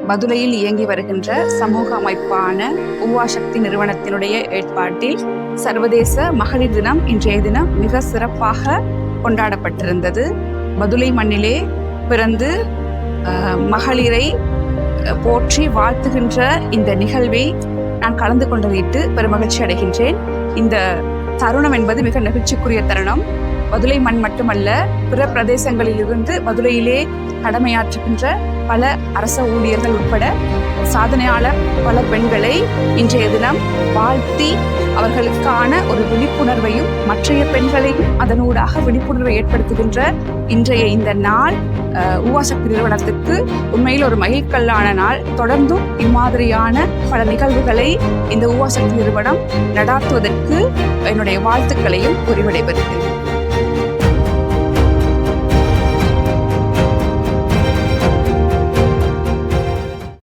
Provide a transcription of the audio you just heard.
மதுரையில் இயங்கி வருகின்ற சமூக அமைப்பான உவா சக்தி நிறுவனத்தினுடைய ஏற்பாட்டில் சர்வதேச மகளிர் தினம் இன்றைய தினம் மிக சிறப்பாக கொண்டாடப்பட்டிருந்தது. மதுரை மண்ணிலே பிறந்து மகளிரை போற்றி வாழ்த்துகின்ற இந்த நிகழ்வை நான் கலந்து கொண்டதிட்டு பெருமகிழ்ச்சி அடைகின்றேன். இந்த தருணம் என்பது மிக நெகிழ்ச்சிக்குரிய தருணம். மதுரை மண் மட்டுமல்ல, பிற பிரதேசங்களிலிருந்து மதுரையிலே கடமையாற்றுகின்ற பல அரச ஊழியர்கள் உட்பட சாதனையாளர் பல பெண்களை இன்றைய தினம் வாழ்த்தி அவர்களுக்கான ஒரு விழிப்புணர்வையும் மற்றைய பெண்களையும் அதனூடாக விழிப்புணர்வை ஏற்படுத்துகின்ற இன்றைய இந்த நாள் உவா சக்தி நிறுவனத்துக்கு உண்மையில் ஒரு மகிழ்கல்லான நாள். தொடர்ந்தும் இம்மாதிரியான பல நிகழ்வுகளை இந்த உவா சக்தி நிறுவனம் நடாத்துவதற்கு என்னுடைய வாழ்த்துக்களையும் கூறி விடைபெறுகிறேன்.